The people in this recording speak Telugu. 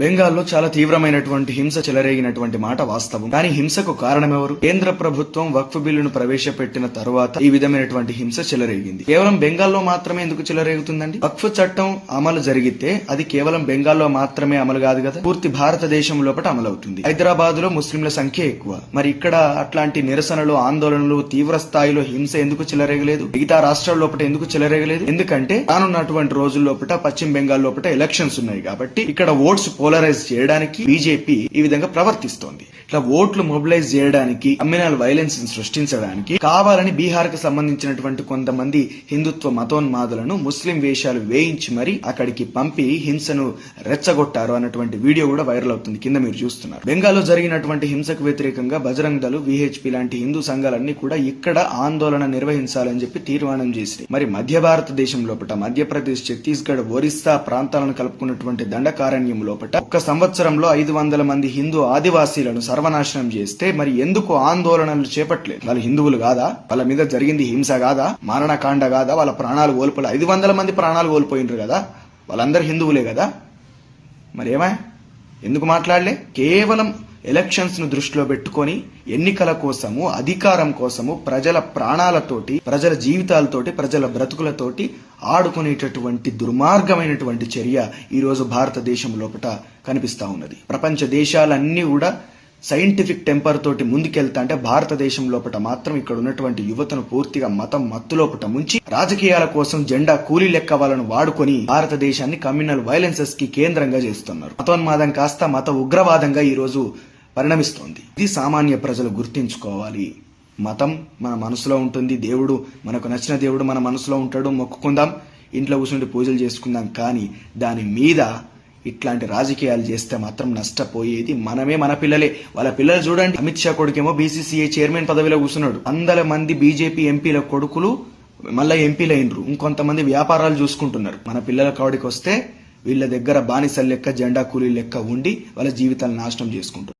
బెంగాల్లో చాలా తీవ్రమైనటువంటి హింస చెలరేగినటువంటి మాట వాస్తవం. కానీ హింసకు కారణమెవరు? కేంద్ర ప్రభుత్వం వక్ఫ్ బిల్లును ప్రవేశపెట్టిన తరువాత ఈ విధమైనటువంటి హింస చెలరేగింది. కేవలం బెంగాల్లో మాత్రమే ఎందుకు చెలరేగుతుందండి? వక్ఫ్ చట్టం అమలు జరిగితే అది కేవలం బెంగాల్లో మాత్రమే అమలు కాదు కదా, పూర్తి భారతదేశం లోపల అమలవుతుంది. హైదరాబాద్ లో ముస్లింల సంఖ్య ఎక్కువ. మరి ఇక్కడ అట్లాంటి నిరసనలు, ఆందోళనలు, తీవ్ర స్థాయిలో హింస ఎందుకు చెలరేగలేదు? మిగతా రాష్ట్రాల లోపల ఎందుకు చెలరేగలేదు? ఎందుకంటే రానున్నటువంటి రోజుల లోపల పశ్చిమ బెంగాల్ లోపల ఎలక్షన్స్ ఉన్నాయి కాబట్టి ఇక్కడ ఓట్స్ పోలరైజ్ చేయడానికి బీజేపీ ఈ విధంగా ప్రవర్తిస్తోంది. ఇట్లా ఓట్లు మొబిలైజ్ చేయడానికి, కమ్యూనల్ వైలెన్స్ సృష్టించడానికి కావాలని బీహార్ కు సంబంధించినటువంటి కొంతమంది హిందుత్వ మతోన్మాదులను ముస్లిం వేషాలు వేయించి మరి అక్కడికి పంపి హింసను రెచ్చగొట్టారు అన్నటువంటి వీడియో కూడా వైరల్ అవుతుంది. కింద మీరు చూస్తున్నారు. బెంగాల్లో జరిగినటువంటి హింసకు వ్యతిరేకంగా బజరంగ్ దళ్, విహెచ్పి లాంటి హిందూ సంఘాలన్నీ కూడా ఇక్కడ ఆందోళన నిర్వహించాలని చెప్పి తీర్మానం చేసి మరి మధ్య భారతదేశం లోపల మధ్యప్రదేశ్, ఛత్తీస్గఢ్, ఒరిస్సా ప్రాంతాలను కలుపుకున్నటువంటి దండకారణ్యం లోపల ఒక్క సంవత్సరంలో 500 మంది హిందూ ఆదివాసీలను సర్వనాశనం చేస్తే మరి ఎందుకు ఆందోళనలు చేపట్టలేదు? వాళ్ళు హిందువులు కాదా? వాళ్ళ మీద జరిగింది హింస కాదా? మారణకాండ కాదా? వాళ్ళ ప్రాణాలు కోల్పోలే. 500 మంది ప్రాణాలు కోల్పోయినరు కదా, వాళ్ళందరూ హిందువులే కదా. మరి ఎందుకు మాట్లాడలే? కేవలం ఎలక్షన్స్ ను దృష్టిలో పెట్టుకొని ఎన్నికల కోసము, అధికారం కోసము ప్రజల ప్రాణాలతోటి, ప్రజల జీవితాలతోటి, ప్రజల బ్రతుకులతోటి ఆడుకునేటటువంటి దుర్మార్గమైనటువంటి చర్య ఈ రోజు భారతదేశం లోపల కనిపిస్తా ఉన్నది. ప్రపంచ దేశాలన్నీ కూడా సైంటిఫిక్ టెంపర్ తోటి ముందుకెళ్తా అంటే భారతదేశం లోపల మాత్రం ఇక్కడ ఉన్నటువంటి యువతను పూర్తిగా మతం మత్తు లోపల ముంచి రాజకీయాల కోసం జెండా కూలీ లెక్క వాళ్ళను వాడుకొని భారతదేశాన్ని కమ్యూనల్ వైలెన్సెస్ కి కేంద్రంగా చేస్తున్నారు. మతోన్మాదం కాస్త మత ఉగ్రవాదంగా ఈ రోజు పరిణమిస్తోంది. ఇది సామాన్య ప్రజలు గుర్తించుకోవాలి. మతం మన మనసులో ఉంటుంది. దేవుడు మనకు నచ్చిన దేవుడు మన మనసులో ఉంటాడు. మొక్కుకుందాం, ఇంట్లో కూర్చుంటే పూజలు చేసుకుందాం. కానీ దాని మీద ఇట్లాంటి రాజకీయాలు చేస్తే మాత్రం నష్టపోయేది మనమే, మన పిల్లలే. వాళ్ళ పిల్లలు చూడండి, అమిత్ షా కొడుకేమో బీసీసీఐ చైర్మన్ పదవిలో కూర్చున్నాడు. 100 మంది బీజేపీ ఎంపీల కొడుకులు మళ్ళా ఎంపీలైనరు. ఇంకొంతమంది వ్యాపారాలు చూసుకుంటున్నారు. మన పిల్లల కాడికి వస్తే వీళ్ళ దగ్గర బానిసల లెక్క, జెండా కూలీ లెక్క ఉండి వాళ్ళ జీవితాలను నాశనం చేసుకుంటున్నారు.